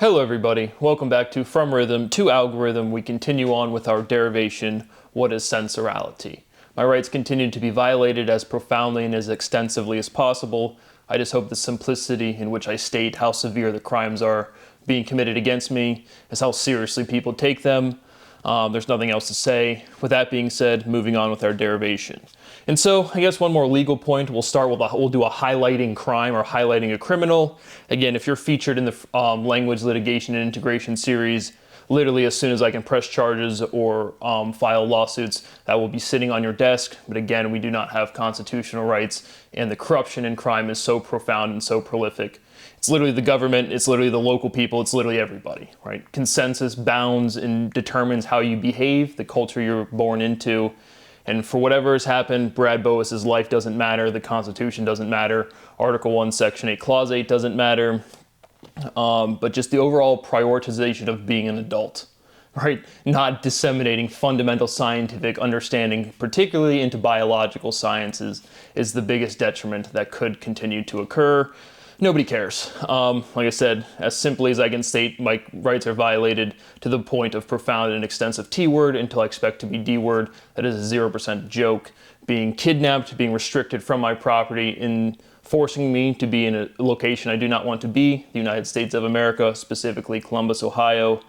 Hello everybody, welcome back to From Rhythm to Algorithm. We continue on with our derivation, what is sensorality? My rights continue to be violated as profoundly and as extensively as possible. I just hope the simplicity in which I state how severe the crimes are being committed against me is how seriously people take them. There's nothing else to say. With that being said, moving on with our derivation. And so, I guess one more legal point, we'll do a highlighting crime or highlighting a criminal. Again, if you're featured in the language litigation and integration series, literally as soon as I can press charges or file lawsuits, that will be sitting on your desk. But again, we do not have constitutional rights, and the corruption and crime is so profound and so prolific. It's literally the government, it's literally the local people, it's literally everybody, right? Consensus bounds and determines how you behave, the culture you're born into. And for whatever has happened, Brad Boas's life doesn't matter, the Constitution doesn't matter, Article 1, Section 8, Clause 8 doesn't matter, but just the overall prioritization of being an adult, right? Not disseminating fundamental scientific understanding, particularly into biological sciences, is the biggest detriment that could continue to occur. Nobody cares. Like I said, as simply as I can state, my rights are violated to the point of profound and extensive T-word until I expect to be D-word. That is a 0% joke. Being kidnapped, being restricted from my property, in forcing me to be in a location I do not want to be, the United States of America, specifically Columbus, Ohio,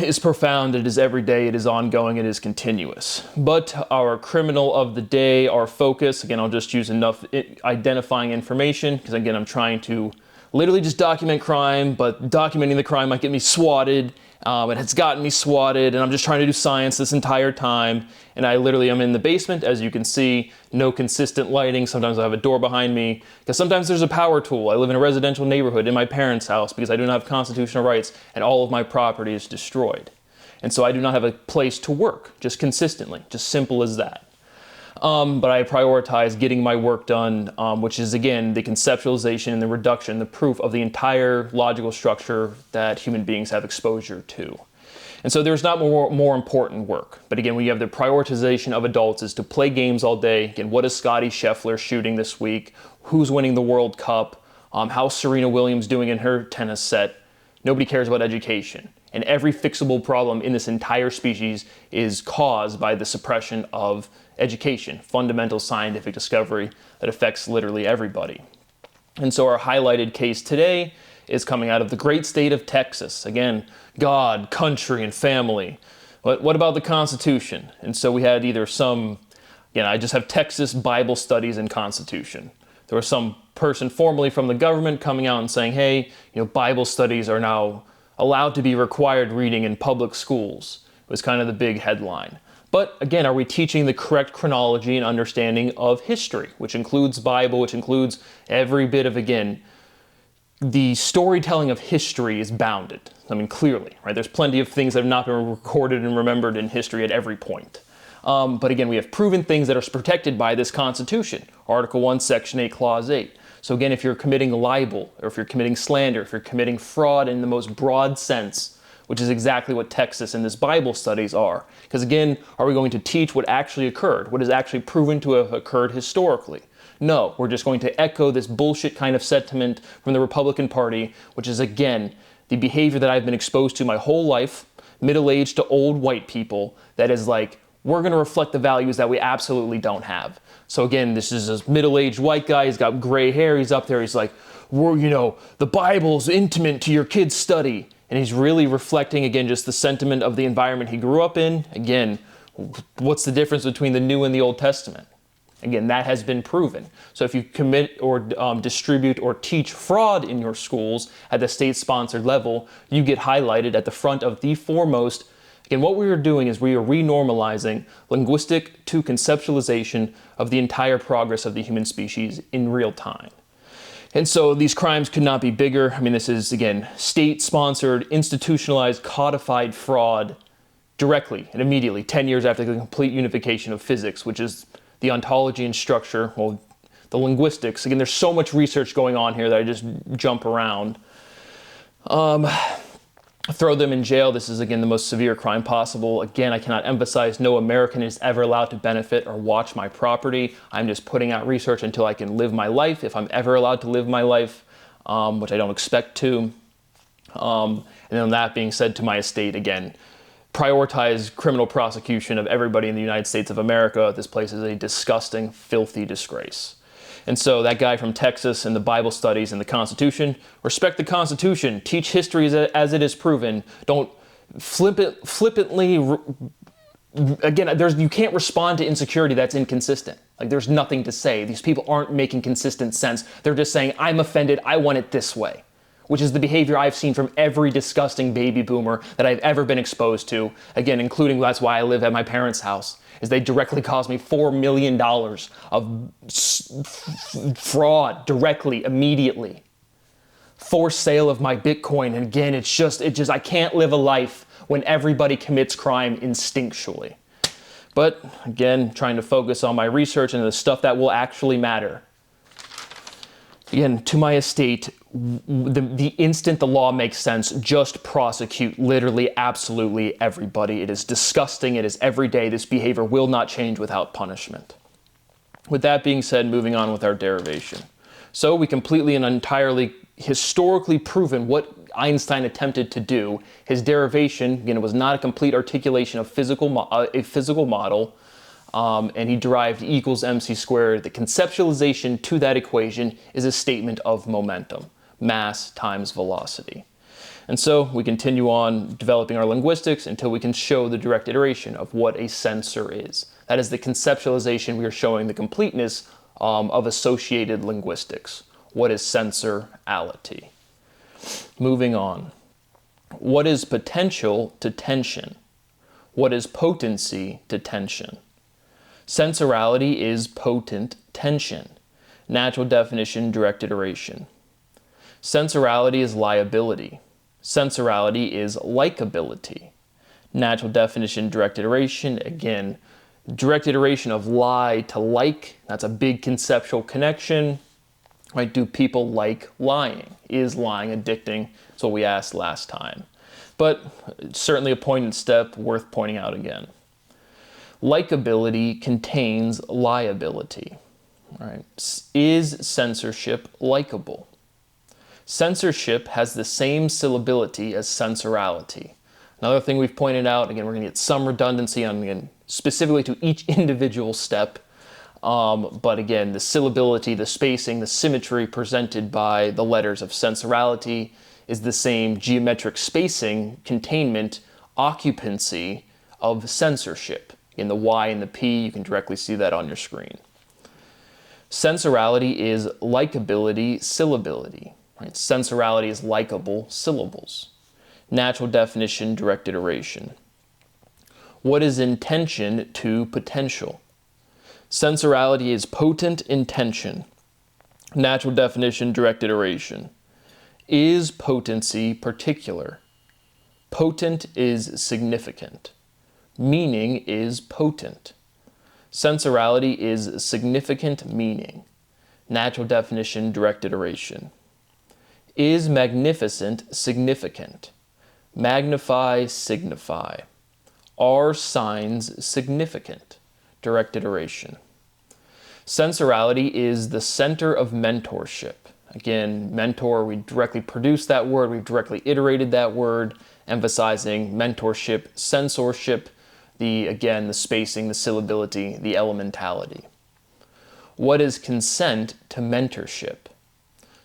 is profound. It is every day, it is ongoing, it is continuous. But our criminal of the day, our focus, again, I'll just use enough identifying information, because again, I'm trying to literally just document crime, but documenting the crime might get me swatted. It has gotten me swatted, and I'm just trying to do science this entire time. And I literally am in the basement, as you can see, no consistent lighting. Sometimes I have a door behind me, because sometimes there's a power tool. I live in a residential neighborhood in my parents' house because I do not have constitutional rights, and all of my property is destroyed. And so I do not have a place to work, just consistently, just simple as that. But I prioritize getting my work done, which is, again, the conceptualization and the reduction, the proof of the entire logical structure that human beings have exposure to. And so there's not more important work. But again, when you have the prioritization of adults is to play games all day. Again, what is Scottie Scheffler shooting this week? Who's winning the World Cup? How's Serena Williams doing in her tennis set? Nobody cares about education. And every fixable problem in this entire species is caused by the suppression of education, fundamental scientific discovery that affects literally everybody. And so our highlighted case today is coming out of the great state of Texas. Again, God, country, and family. But what about the Constitution? And so we had either I just have Texas Bible Studies and Constitution. There was some person formally from the government coming out and saying, hey, Bible studies are now allowed to be required reading in public schools. It was kind of the big headline. But again, are we teaching the correct chronology and understanding of history, which includes Bible, which includes every bit of, again, the storytelling of history is bounded. I mean, clearly, right? There's plenty of things that have not been recorded and remembered in history at every point. But again, we have proven things that are protected by this Constitution. Article 1, Section 8, Clause 8. So again, if you're committing libel, or if you're committing slander, if you're committing fraud in the most broad sense, which is exactly what Texas and this Bible studies are. Because again, are we going to teach what actually occurred, what is actually proven to have occurred historically? No, we're just going to echo this bullshit kind of sentiment from the Republican Party, which is, again, the behavior that I've been exposed to my whole life, middle-aged to old white people, that is like, we're going to reflect the values that we absolutely don't have. So again, this is this middle-aged white guy, he's got gray hair, he's up there, he's like, the Bible's intimate to your kid's study. And he's really reflecting, again, just the sentiment of the environment he grew up in. Again, what's the difference between the New and the Old Testament? Again, that has been proven. So if you commit or distribute or teach fraud in your schools at the state-sponsored level, you get highlighted at the front of the foremost. Again, what we are doing is we are renormalizing linguistic to conceptualization of the entire progress of the human species in real time. And so these crimes could not be bigger. I mean, this is, again, state-sponsored, institutionalized, codified fraud directly and immediately, 10 years after the complete unification of physics, which is the ontology and structure, well, the linguistics. Again, there's so much research going on here that I just jump around. Throw them in jail. This is, again, the most severe crime possible. Again, I cannot emphasize no American is ever allowed to benefit or watch my property. I'm just putting out research until I can live my life, if I'm ever allowed to live my life, which I don't expect to. And then that being said, to my estate, again, prioritize criminal prosecution of everybody in the United States of America. This place is a disgusting, filthy disgrace. And so that guy from Texas and the Bible studies and the Constitution, respect the Constitution, teach history as it is proven. Don't flippantly, again, you can't respond to insecurity that's inconsistent. Like, there's nothing to say. These people aren't making consistent sense. They're just saying, I'm offended, I want it this way, which is the behavior I've seen from every disgusting baby boomer that I've ever been exposed to. Again, including, that's why I live at my parents' house, is they directly caused me $4 million of fraud directly, immediately. Forced sale of my Bitcoin. And again, it just, I can't live a life when everybody commits crime instinctually. But again, trying to focus on my research and the stuff that will actually matter. Again, to my estate, the instant the law makes sense, just prosecute literally absolutely everybody. It is disgusting. It is every day. This behavior will not change without punishment. With that being said, moving on with our derivation. So we completely and entirely historically proven what Einstein attempted to do. His derivation, again, was not a complete articulation of a physical model. And he derived E equals mc squared. The conceptualization to that equation is a statement of momentum, mass times velocity. And so we continue on developing our linguistics until we can show the direct iteration of what a sensor is. That is the conceptualization. We are showing the completeness of associated linguistics. What is sensorality? Moving on. What is potential to tension? What is potency to tension? Sensorality is potent tension. Natural definition, direct iteration. Sensorality is liability. Sensorality is likability. Natural definition, direct iteration. Again, direct iteration of lie to like. That's a big conceptual connection. Right? Do people like lying? Is lying addicting? That's what we asked last time. But certainly a poignant step worth pointing out again. Likability contains liability. Right? Is censorship likable? Censorship has the same syllability as sensorality. Another thing we've pointed out, again, we're going to get some redundancy on, again, specifically to each individual step. But again, the syllability, the spacing, the symmetry presented by the letters of sensorality is the same geometric spacing, containment, occupancy of censorship. In the Y and the P, you can directly see that on your screen. Sensorality is likability, syllability. Right? Sensorality is likable syllables. Natural definition, direct iteration. What is intention to potential? Sensorality is potent intention. Natural definition, direct iteration. Is potency particular? Potent is significant. Meaning is potent. Sensorality is significant meaning. Natural definition, direct iteration. Is magnificent significant? Magnify, signify. Are signs significant? Direct iteration. Sensorality is the center of mentorship. Again, mentor, we directly produced that word, we've directly iterated that word, emphasizing mentorship, censorship, the spacing, the syllability, the elementality. What is consent to mentorship?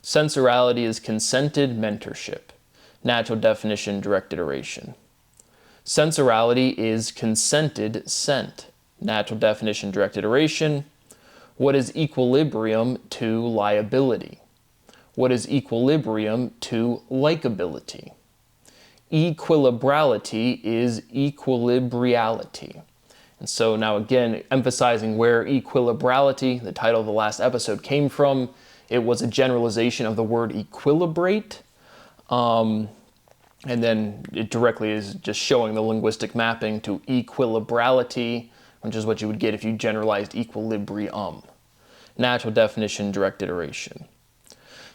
Sensorality is consented mentorship. Natural definition, direct iteration. Sensorality is consented scent. Natural definition, direct iteration. What is equilibrium to liability? What is equilibrium to likability? Equilibrality is equilibriality. And so now again, emphasizing where equilibrality, the title of the last episode, came from. It was a generalization of the word equilibrate. And then it directly is just showing the linguistic mapping to equilibrality, which is what you would get if you generalized equilibrium. Natural definition, direct iteration.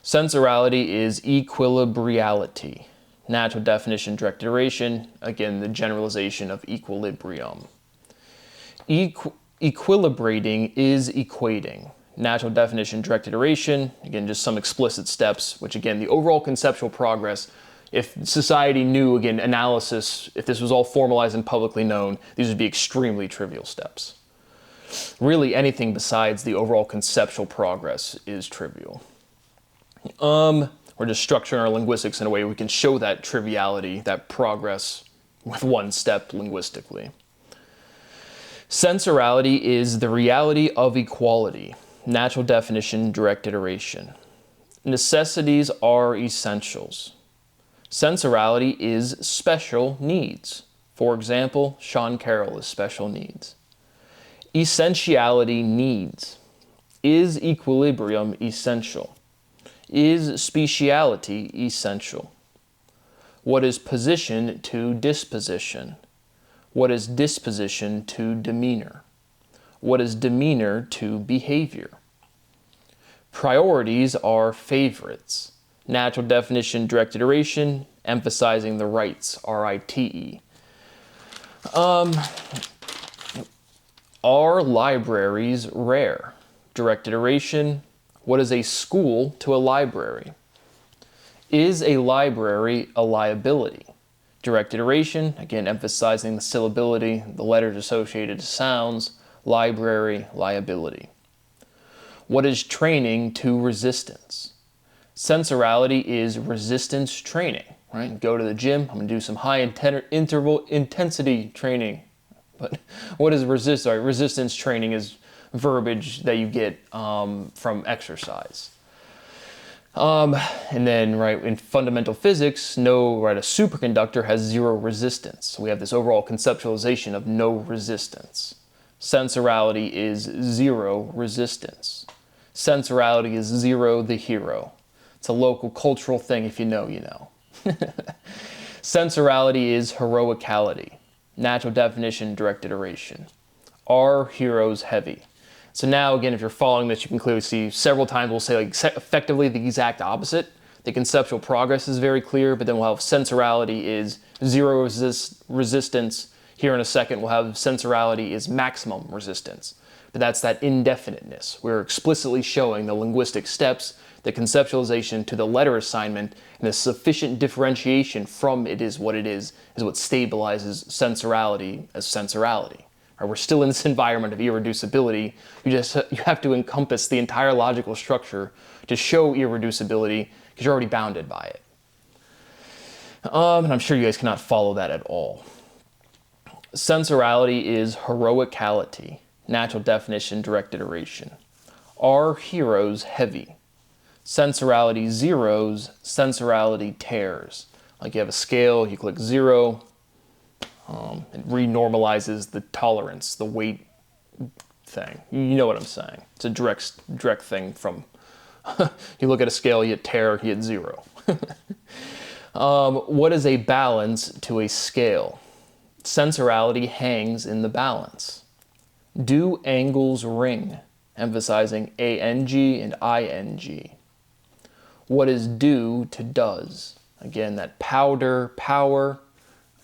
Sensorality is equilibriality. Natural definition, direct iteration, again, the generalization of equilibrium. Equilibrating is equating. Natural definition, direct iteration, again, just some explicit steps, which again, the overall conceptual progress If society knew, again, analysis, if this was all formalized and publicly known, these would be extremely trivial steps. Really, anything besides the overall conceptual progress is trivial. We're just structuring our linguistics in a way we can show that triviality, that progress, with one step linguistically. Sensorality is the reality of equality. Natural definition, direct iteration. Necessities are essentials. Sensorality is special needs. For example, Sean Carroll is special needs. Essentiality needs. Is equilibrium essential? Is speciality essential? What is position to disposition? What is disposition to demeanor? What is demeanor to behavior? Priorities are favorites. Natural definition, direct iteration, emphasizing the rights, R-I-T-E. Are libraries rare? Direct iteration, what is a school to a library? Is a library a liability? Direct iteration, again emphasizing the syllability, the letters associated to sounds, library, liability. What is training to resistance? Sensorality is resistance training, right? Go to the gym, I'm gonna do some high interval intensity training. But what is resistance training is verbiage that you get from exercise. And then, right, in fundamental physics, a superconductor has zero resistance. So we have this overall conceptualization of no resistance. Sensorality is zero resistance. Sensorality is zero the hero. It's a local cultural thing. If you know, you know. Sensorality is heroicality. Natural definition, direct iteration. Are heroes heavy? So now, again, if you're following this, you can clearly see several times we'll say effectively the exact opposite. The conceptual progress is very clear, but then we'll have sensorality is zero resistance. Here in a second, we'll have sensorality is maximum resistance. But that's that indefiniteness. We're explicitly showing the linguistic steps, the conceptualization to the letter assignment, and the sufficient differentiation from it is what stabilizes sensorality as sensorality. We're still in this environment of irreducibility. You have to encompass the entire logical structure to show irreducibility because you're already bounded by it. And I'm sure you guys cannot follow that at all. Sensorality is heroicality. Natural definition, direct iteration. Are heroes heavy? Sensorality zeros, sensorality tears. Like you have a scale, you click 0, it renormalizes the tolerance, the weight thing. You know what I'm saying. It's a direct thing from, you look at a scale, you hit tear, you hit 0. What is a balance to a scale? Sensorality hangs in the balance. Do angles ring? Emphasizing A-N-G and I-N-G. What is due to does? Again, that powder, power,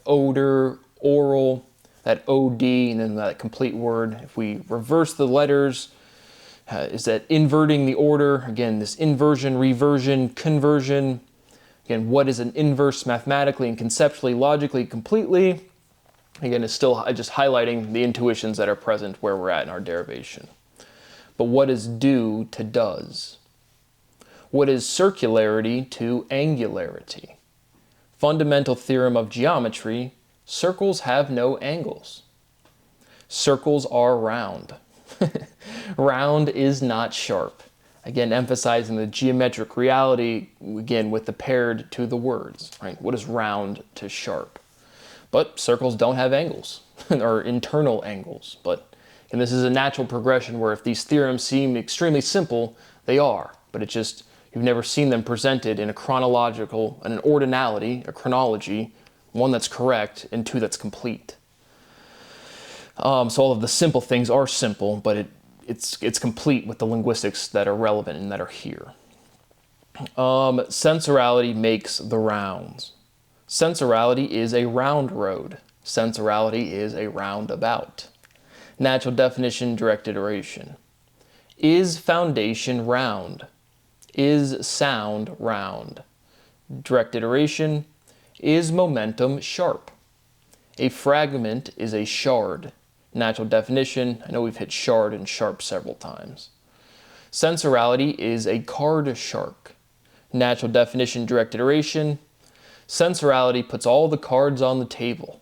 odor, oral, that OD, and then that complete word. If we reverse the letters, is that inverting the order? Again, this inversion, reversion, conversion. Again, what is an inverse mathematically and conceptually, logically, completely? Again, it's still just highlighting the intuitions that are present where we're at in our derivation. But what is due to does? What is circularity to angularity? Fundamental theorem of geometry, circles have no angles. Circles are round. Round is not sharp. Again, emphasizing the geometric reality, again, with the paired to the words, right? What is round to sharp? But circles don't have angles, or internal angles. And this is a natural progression where if these theorems seem extremely simple, they are. But it's just, you've never seen them presented in a chronological, an ordinality, a chronology, one that's correct, and two that's complete. So all of the simple things are simple, but it's complete with the linguistics that are relevant and that are here. Sensorality makes the rounds. Sensorality is a round road. Sensorality is a roundabout. Natural definition, direct iteration. Is foundation round? Is sound round? Direct iteration, Is momentum sharp? A fragment is a shard. Natural definition, I know we've hit shard and sharp several times. Sensorality is a card shark. Natural definition, direct iteration. Sensorality puts all the cards on the table.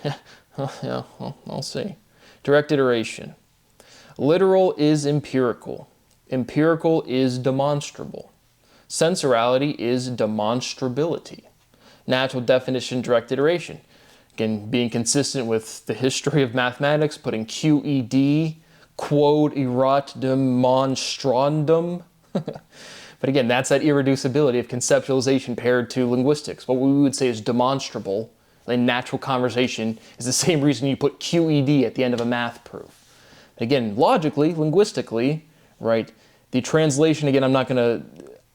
Yeah, well, I'll see. Direct iteration. Literal is empirical. Empirical is demonstrable. Sensorality is demonstrability. Natural definition, direct iteration. Again, being consistent with the history of mathematics, putting QED, quod erat demonstrandum. But again, that's that irreducibility of conceptualization paired to linguistics. What we would say is demonstrable in natural conversation is the same reason you put QED at the end of a math proof. Again, logically, linguistically, right, the translation, again,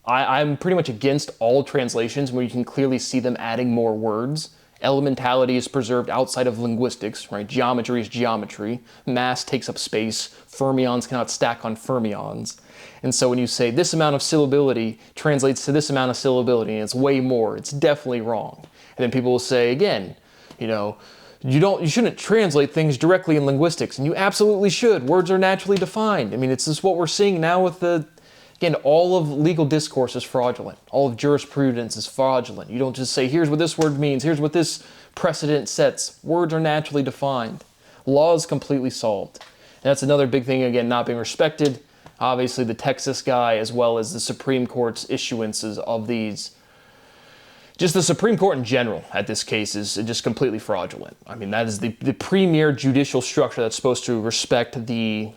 I'm pretty much against all translations where you can clearly see them adding more words. Elementality is preserved outside of linguistics, right? Geometry is geometry. Mass takes up space. Fermions cannot stack on fermions. And so when you say this amount of syllability translates to this amount of syllability and it's way more, it's definitely wrong. And then people will say again, you shouldn't translate things directly in linguistics, and you absolutely should. Words are naturally defined. I mean, it's just what we're seeing now with again, all of legal discourse is fraudulent. All of jurisprudence is fraudulent. You don't just say, here's what this word means, here's what this precedent sets. Words are naturally defined. Law is completely solved. And that's another big thing, again, not being respected. Obviously, the Texas guy, as well as the Supreme Court's issuances of these. Just the Supreme Court in general, at this case, is just completely fraudulent. I mean, that is the premier judicial structure that's supposed to respect the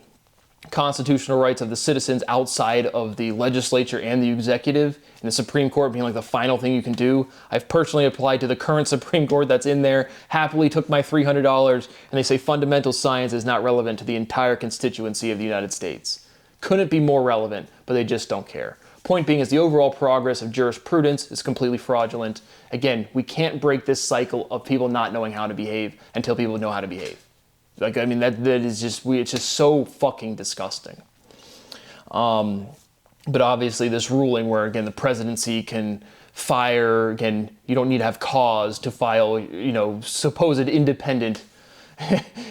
constitutional rights of the citizens outside of the legislature and the executive, and the Supreme Court being like the final thing you can do. I've personally applied to the current Supreme Court that's in there, happily took my $300, and they say fundamental science is not relevant to the entire constituency of the United States. Couldn't be more relevant, but they just don't care. Point being is the overall progress of jurisprudence is completely fraudulent. Again, we can't break this cycle of people not knowing how to behave until people know how to behave. Like, I mean, that is just, it's just so fucking disgusting. But obviously this ruling where, again, the presidency can fire, again, you don't need to have cause to file, supposed independent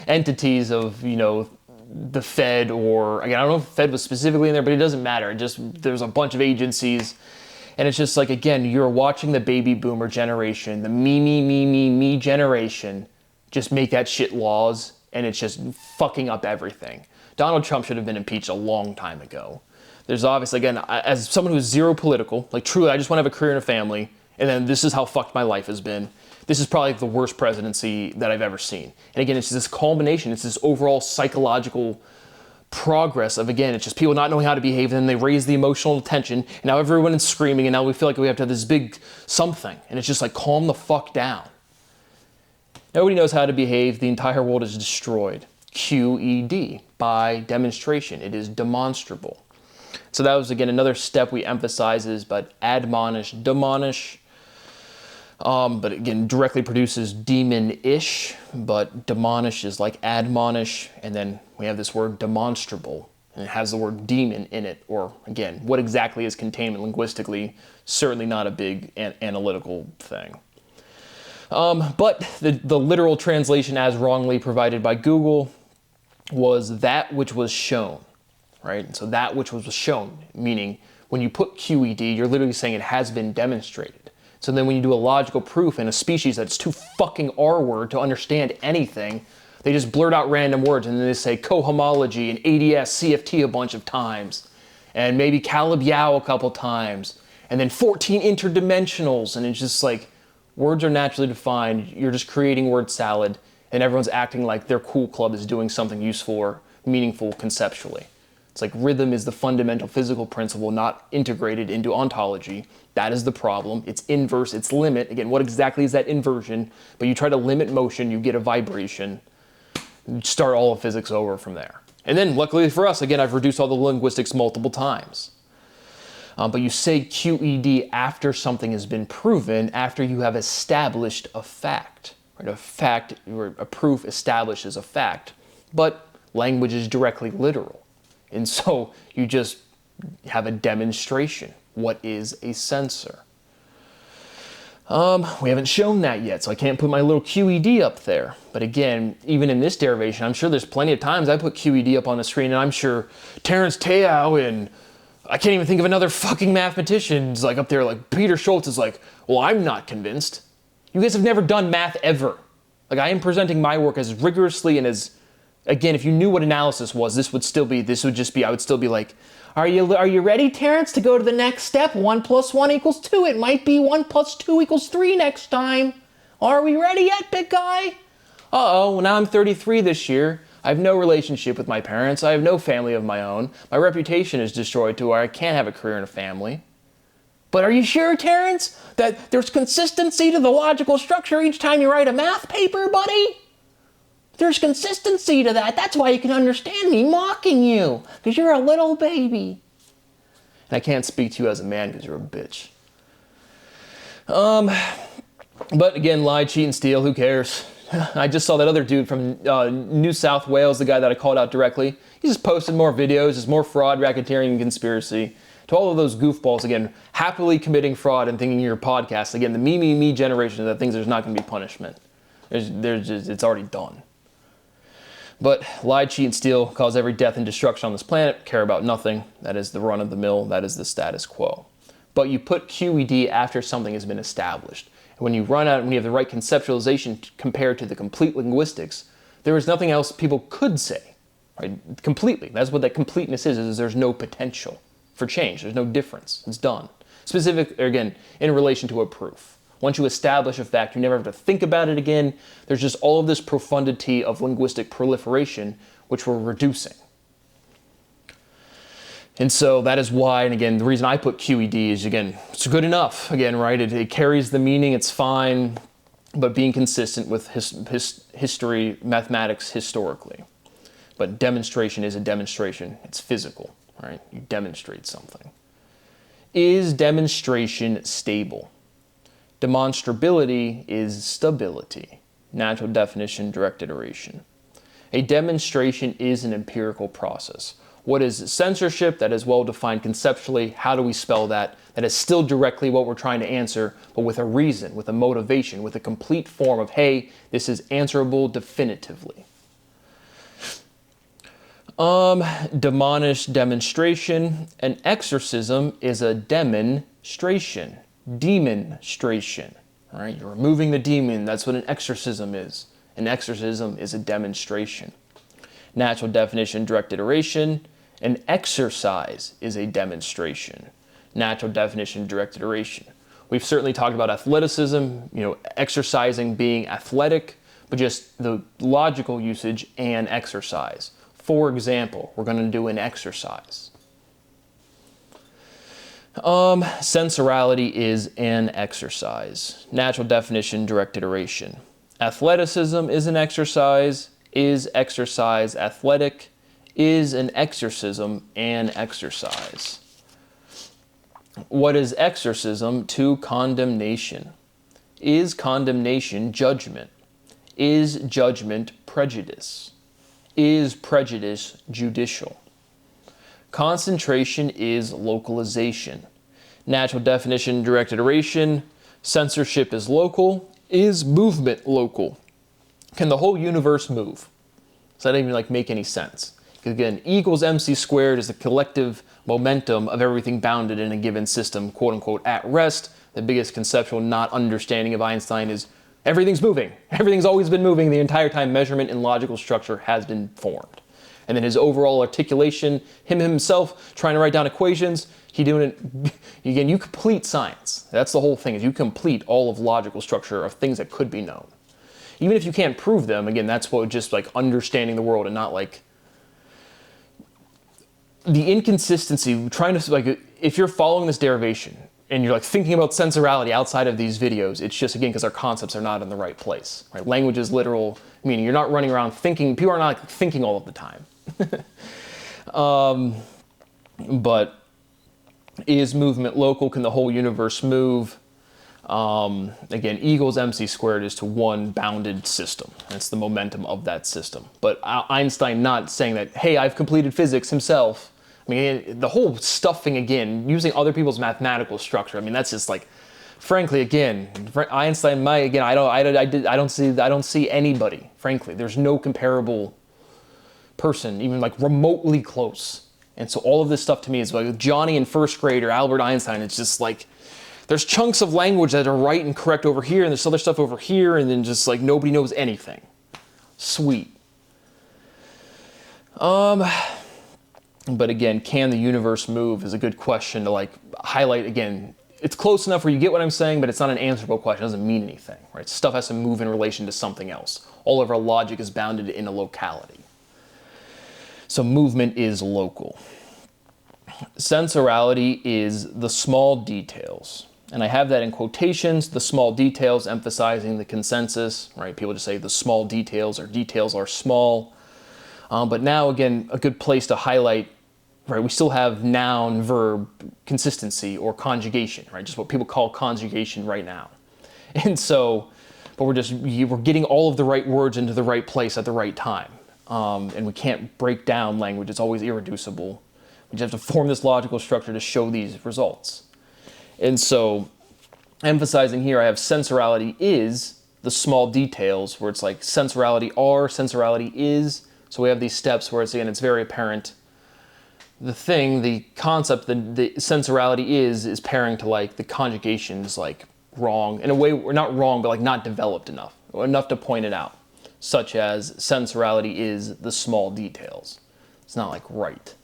entities of, the Fed, or, again, I don't know if the Fed was specifically in there, but it doesn't matter. There's a bunch of agencies, and it's just like, again, you're watching the baby boomer generation, the me generation, just make that shit laws, and it's just fucking up everything. Donald Trump should have been impeached a long time ago. There's obviously, again, as someone who's zero political, like truly, I just want to have a career and a family, and then this is how fucked my life has been. This is probably the worst presidency that I've ever seen. And again, it's this culmination, it's this overall psychological progress of, again, it's just people not knowing how to behave, and then they raise the emotional tension, and now everyone is screaming, and now we feel like we have to have this big something, and it's just like, calm the fuck down. Nobody knows how to behave. The entire world is destroyed. QED, by demonstration. It is demonstrable. So that was, again, another step we emphasize, but admonish, demonish. But again, directly produces demon-ish, but demonish is like admonish. And then we have this word demonstrable, and it has the word demon in it. Or, again, what exactly is containment linguistically? Certainly not a big analytical thing. But the literal translation as wrongly provided by Google was that which was shown, right? So that which was shown, meaning when you put QED, you're literally saying it has been demonstrated. So then when you do a logical proof in a species that's too fucking R-word to understand anything, they just blurt out random words, and then they say cohomology and ADS, CFT a bunch of times, and maybe Caleb-Yao a couple times, and then 14 interdimensionals, and it's just like, words are naturally defined, you're just creating word salad, and everyone's acting like their cool club is doing something useful or meaningful conceptually. It's like rhythm is the fundamental physical principle not integrated into ontology. That is the problem. It's inverse, it's limit. Again, what exactly is that inversion? But you try to limit motion, you get a vibration. You start all of physics over from there. And then luckily for us, again, I've reduced all the linguistics multiple times. But you say QED after something has been proven, after you have established a fact. Right? A fact, or a proof establishes a fact. But language is directly literal. And so you just have a demonstration. What is a sensor? We haven't shown that yet, so I can't put my little QED up there. But again, even in this derivation, I'm sure there's plenty of times I put QED up on the screen, and I'm sure Terrence Teow and I can't even think of another fucking mathematician's like up there, like Peter Schultz is like, well, I'm not convinced. You guys have never done math ever. Like, I am presenting my work as rigorously and as, again, if you knew what analysis was, I would still be like, are you ready, Terrence, to go to the next step? 1 + 1 = 2. It might be 1 + 2 = 3 next time. Are we ready yet, big guy? Uh-oh, well, now I'm 33 this year. I have no relationship with my parents. I have no family of my own. My reputation is destroyed to where I can't have a career and a family. But are you sure, Terrence, that there's consistency to the logical structure each time you write a math paper, buddy? There's consistency to that. That's why you can understand me mocking you, because you're a little baby. And I can't speak to you as a man because you're a bitch. But again, lie, cheat, and steal, who cares? I just saw that other dude from New South Wales, the guy that I called out directly. He just posted more videos. There's more fraud, racketeering, and conspiracy. To all of those goofballs, again, happily committing fraud and thinking your podcast, again, the me generation that thinks there's not going to be punishment. It's already done. But lie, cheat, and steal cause every death and destruction on this planet, care about nothing. That is the run of the mill. That is the status quo. But you put QED after something has been established. And when you run out, when you have the right conceptualization compared to the complete linguistics, there is nothing else people could say, right? Completely. That's what that completeness is there's no potential for change. There's no difference. It's done. Specific, again, in relation to a proof. Once you establish a fact, you never have to think about it again. There's just all of this profundity of linguistic proliferation, which we're reducing. And so that is why, and again, the reason I put QED is, again, it's good enough, again, right? It carries the meaning, it's fine, but being consistent with history, mathematics historically. But demonstration is a demonstration. It's physical, right? You demonstrate something. Is demonstration stable? Demonstrability is stability. Natural definition, direct iteration. A demonstration is an empirical process. What is censorship? That is well defined conceptually. How do we spell that? That is still directly what we're trying to answer, but with a reason, with a motivation, with a complete form of, hey, this is answerable definitively. Demonish demonstration. An exorcism is a demonstration. Demonstration. All right, you're removing the demon. That's what an exorcism is. An exorcism is a demonstration. Natural definition, direct iteration. An exercise is a demonstration. Natural definition, direct iteration. We've certainly talked about athleticism, exercising being athletic, but just the logical usage and exercise. For example, we're going to do an exercise. Sensorality is an exercise. Natural definition, direct iteration. Athleticism is an exercise. Is exercise athletic? Is an exorcism an exercise? What is exorcism to condemnation? Is condemnation judgment? Is judgment prejudice? Is prejudice judicial? Concentration is localization. Natural definition, direct iteration. Censorship is local. Is movement local? Can the whole universe move? Does that even make any sense? Because again, E = mc² is the collective momentum of everything bounded in a given system, quote unquote, at rest. The biggest conceptual not understanding of Einstein is everything's moving. Everything's always been moving the entire time measurement and logical structure has been formed. And then his overall articulation, himself trying to write down equations, he doing it, again, you complete science. That's the whole thing, is you complete all of logical structure of things that could be known. Even if you can't prove them, again, that's what just understanding the world and not the inconsistency, trying to, if you're following this derivation and you're thinking about sensorality outside of these videos, it's just, again, because our concepts are not in the right place, right? Language is literal, meaning you're not running around thinking, people are not thinking all of the time. But is movement local? Can the whole universe move? Again, E = mc² is to one bounded system. That's the momentum of that system. But Einstein not saying that, hey, I've completed physics himself. I mean, the whole stuffing, again, using other people's mathematical structure, I mean, that's just frankly, again, Einstein might, again, I don't see anybody, frankly. There's no comparable person, even like remotely close. And so all of this stuff to me is like Johnny in first grade or Albert Einstein. It's just like, there's chunks of language that are right and correct over here, and there's other stuff over here, and then just like nobody knows anything. Sweet. But again, can the universe move is a good question to like highlight. Again, it's close enough where you get what I'm saying, but it's not an answerable question. It doesn't mean anything, right? Stuff has to move in relation to something else. All of our logic is bounded in a locality. So movement is local. Sensorality is the small details. And I have that in quotations, the small details emphasizing the consensus, right? People just say the small details or details are small. But now, again, a good place to highlight, right? We still have noun, verb, consistency, or conjugation, right? Just what people call conjugation right now. And so, but we're getting all of the right words into the right place at the right time. And we can't break down language. It's always irreducible. We just have to form this logical structure to show these results. And so, emphasizing here, I have sensorality is the small details, where it's like sensorality are, sensorality is. So we have these steps where it's very apparent. The concept, the sensorality is pairing to like the conjugation is like wrong. In a way, we're not wrong, but like not developed enough to point it out. Such as sensorality is the small details. It's not like right.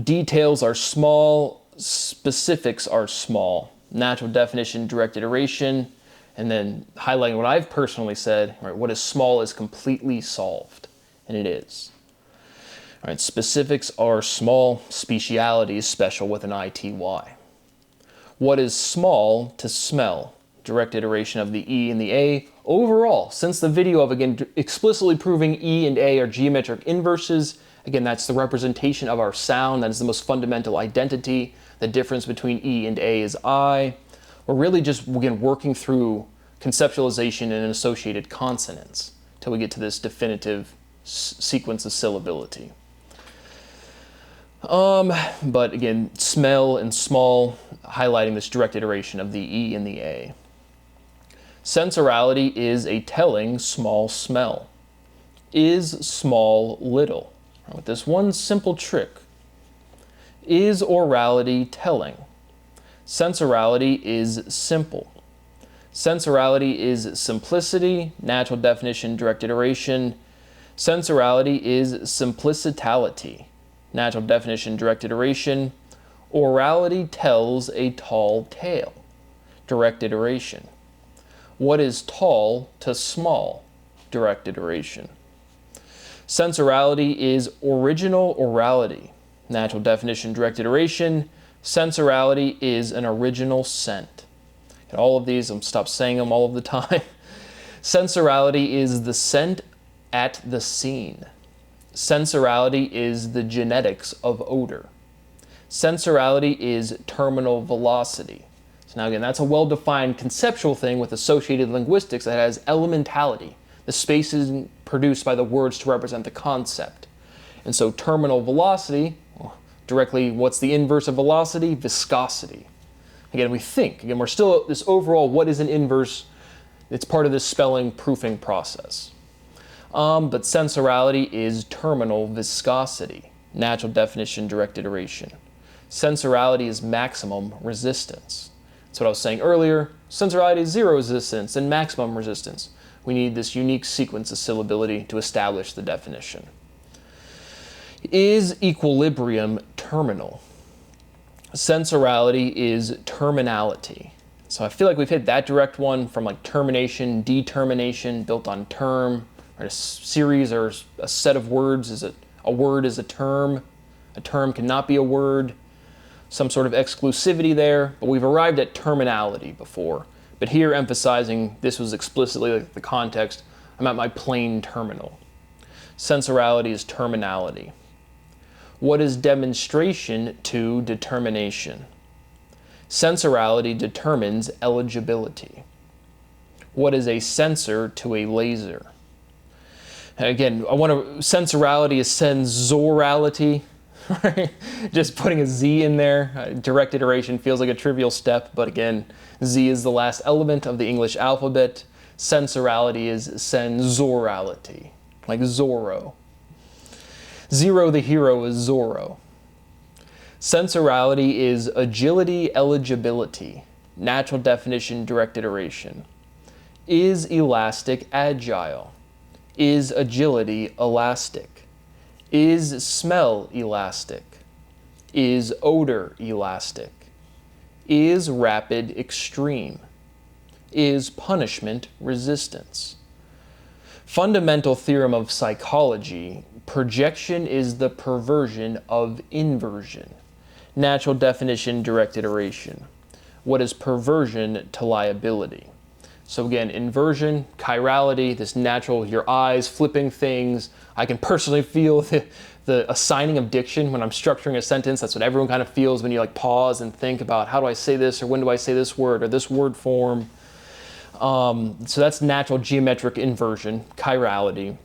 Details are small, specifics are small. Natural definition, direct iteration. And then highlighting what I've personally said, right, what is small is completely solved, and it is. All right, specifics are small, speciality is special with an ITY. What is small to smell? Direct iteration of the E and the A. Overall, since the video of, again, explicitly proving E and A are geometric inverses, again, that's the representation of our sound, that is the most fundamental identity. The difference between E and A is I. We're really just, again, working through conceptualization and associated consonants till we get to this definitive sequence of syllability. But again, smell and small, highlighting this direct iteration of the E and the A. Sensorality is a telling small smell. Is small little. With this one simple trick. Is orality telling? Sensorality is simple. Sensorality is simplicity, natural definition, direct iteration. Sensorality is simplicitality, natural definition, direct iteration. Orality tells a tall tale, direct iteration. What is tall to small, direct iteration. Sensorality is original orality, natural definition, direct iteration. Sensorality is an original scent. And all of these, I'm stop saying them all of the time. Sensorality is the scent at the scene. Sensorality is the genetics of odor. Sensorality is terminal velocity. So now again, that's a well-defined conceptual thing with associated linguistics that has elementality. The spaces produced by the words to represent the concept. And so terminal velocity, directly, what's the inverse of velocity? Viscosity. Again, we're still at this overall, what is an inverse? It's part of this spelling proofing process. But sensorality is terminal viscosity. Natural definition, direct iteration. Sensorality is maximum resistance. That's what I was saying earlier. Sensorality is zero resistance and maximum resistance. We need this unique sequence of syllability to establish the definition. Is equilibrium terminal? Sensorality is terminality. So I feel like we've hit that direct one from like termination, determination, built on term, right? A series or a set of words. A word is a term. A term cannot be a word. Some sort of exclusivity there, but we've arrived at terminality before. But here emphasizing this was explicitly like the context, I'm at my plane terminal. Sensorality is terminality. What is demonstration to determination? Sensorality determines eligibility. What is a sensor to a laser? Again, sensorality is senzorality. right? Just putting a Z in there. Direct iteration feels like a trivial step, but again, Z is the last element of the English alphabet. Sensorality is senzorality, like Zorro. Zero the hero is Zorro. Sensorality is agility, eligibility. Natural definition, direct iteration. Is elastic, agile. Is agility, elastic. Is smell elastic? Is odor elastic? Is rapid extreme? Is punishment resistance? Fundamental theorem of psychology, projection is the perversion of inversion. Natural definition, direct iteration. What is perversion to liability? So again, inversion, chirality, this natural, your eyes flipping things. I can personally feel the assigning of diction when I'm structuring a sentence. That's what everyone kind of feels when you like pause and think about how do I say this, or when do I say this word, or this word form. So that's natural geometric inversion, chirality.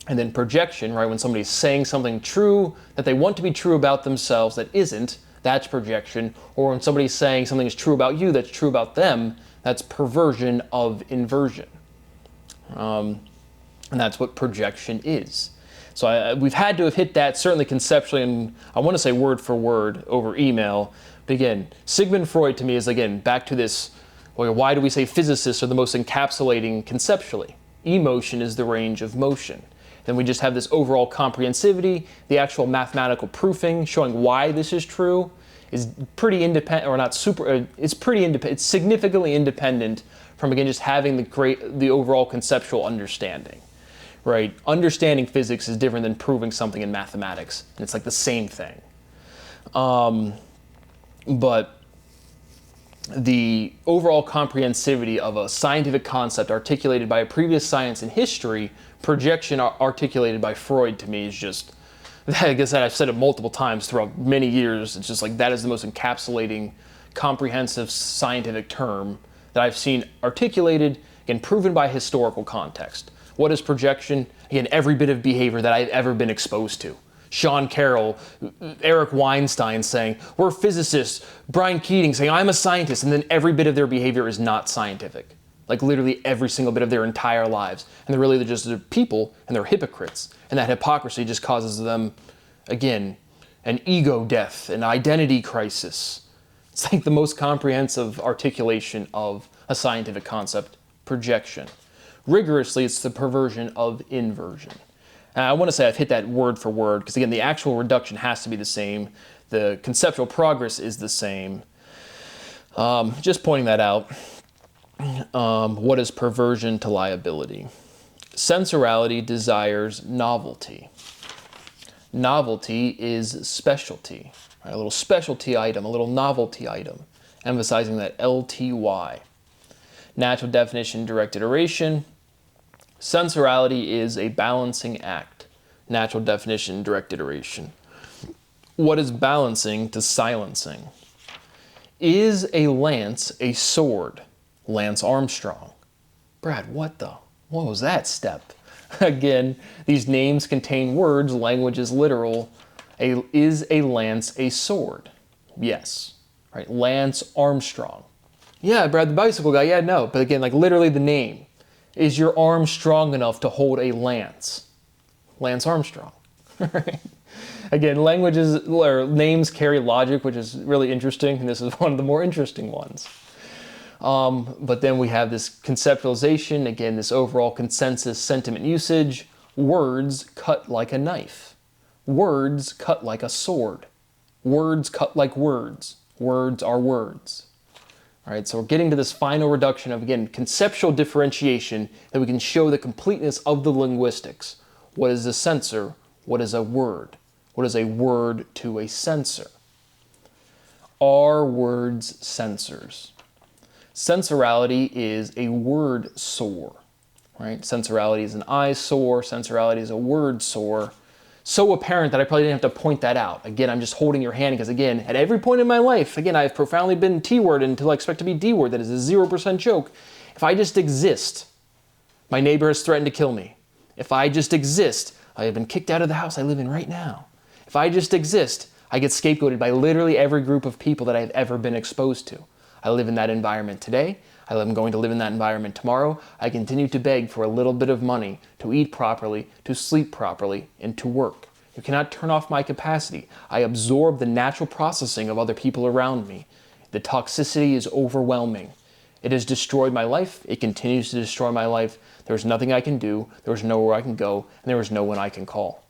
And then projection, right? When somebody's saying something true that they want to be true about themselves that isn't, that's projection. Or when somebody's saying something is true about you that's true about them, that's perversion of inversion. And that's what projection is. So we've had to have hit that certainly conceptually, and I want to say word for word over email. But again, Sigmund Freud to me is, again, back to this, well, why do we say physicists are the most encapsulating conceptually? Emotion is the range of motion. Then we just have this overall comprehensivity, the actual mathematical proofing showing why this is true is pretty independent, or not super, it's pretty independent, it's significantly independent from, again, just having the overall conceptual understanding, right? Understanding physics is different than proving something in mathematics, and it's like the same thing. But the overall comprehensivity of a scientific concept articulated by a previous science in history, projection articulated by Freud, to me is just, I guess that I've said it multiple times throughout many years, it's just like that is the most encapsulating, comprehensive scientific term that I've seen articulated and proven by historical context. What is projection? Again, every bit of behavior that I've ever been exposed to. Sean Carroll, Eric Weinstein saying, we're physicists, Brian Keating saying, I'm a scientist, and then every bit of their behavior is not scientific. Like literally every single bit of their entire lives. And they're just people, and they're hypocrites. And that hypocrisy just causes them, again, an ego death, an identity crisis. It's like the most comprehensive articulation of a scientific concept, projection. Rigorously, it's the perversion of inversion. And I want to say I've hit that word for word, because again, the actual reduction has to be the same. The conceptual progress is the same. Just pointing that out. What is perversion to liability? Sensorality desires novelty. Novelty is specialty. Right? A little specialty item, a little novelty item, emphasizing that LTY. Natural definition, direct iteration. Sensorality is a balancing act. Natural definition, direct iteration. What is balancing to silencing? Is a lance a sword? Lance Armstrong. Brad, what was that step? Again, these names contain words, language is literal. Is a lance a sword? Yes. Right, Lance Armstrong. Yeah, Brad, the bicycle guy, yeah, no. But again, like literally the name. Is your arm strong enough to hold a lance? Lance Armstrong. Right? Again, languages or names carry logic, which is really interesting, and this is one of the more interesting ones. But then we have this conceptualization, again, this overall consensus sentiment usage. Words cut like a knife. Words cut like a sword. Words cut like words. Words are words. All right, so we're getting to this final reduction of, again, conceptual differentiation that we can show the completeness of the linguistics. What is a sensor? What is a word? What is a word to a sensor? Are words sensors? Sensorality is a word sore, right? Sensorality is an eyesore. Sensorality is a word sore. So apparent that I probably didn't have to point that out. Again, I'm just holding your hand because, again, at every point in my life, again, I've profoundly been T-word until I expect to be D-word. That is a 0% joke. If I just exist, my neighbor has threatened to kill me. If I just exist, I have been kicked out of the house I live in right now. If I just exist, I get scapegoated by literally every group of people that I've ever been exposed to. I live in that environment today. I'm going to live in that environment tomorrow. I continue to beg for a little bit of money to eat properly, to sleep properly, and to work. You cannot turn off my capacity. I absorb the natural processing of other people around me. The toxicity is overwhelming. It has destroyed my life. It continues to destroy my life. There's nothing I can do. There's nowhere I can go, and there is no one I can call.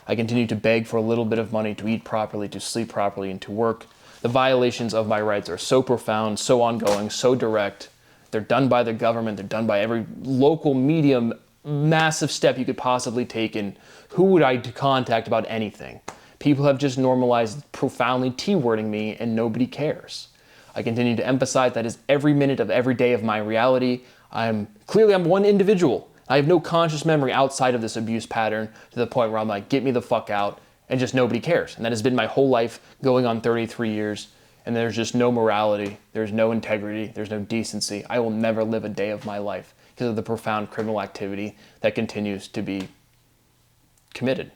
I continue to beg for a little bit of money to eat properly, to sleep properly, and to work. The violations of my rights are so profound, so ongoing, so direct. They're done by the government. They're done by every local medium, massive step you could possibly take. And who would I contact about anything? People have just normalized profoundly T-wording me, and nobody cares. I continue to emphasize that is every minute of every day of my reality. I'm one individual. I have no conscious memory outside of this abuse pattern to the point where I'm like, get me the fuck out, and just nobody cares. And that has been my whole life, going on 33 years, and there's just no morality, there's no integrity, there's no decency. I will never live a day of my life because of the profound criminal activity that continues to be committed.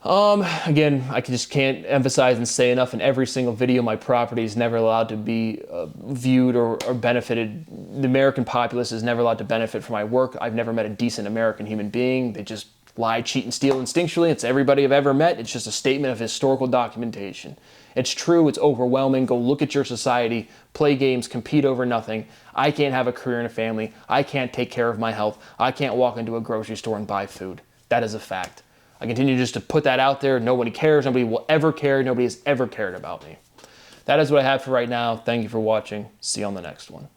Again, I just can't emphasize and say enough. In every single video, my property is never allowed to be viewed or benefited. The American populace is never allowed to benefit from my work. I've never met a decent American human being. They just lie, cheat, and steal instinctually. It's everybody I've ever met. It's just a statement of historical documentation. It's true. It's overwhelming. Go look at your society, play games, compete over nothing. I can't have a career and a family. I can't take care of my health. I can't walk into a grocery store and buy food. That is a fact. I continue just to put that out there. Nobody cares. Nobody will ever care. Nobody has ever cared about me. That is what I have for right now. Thank you for watching. See you on the next one.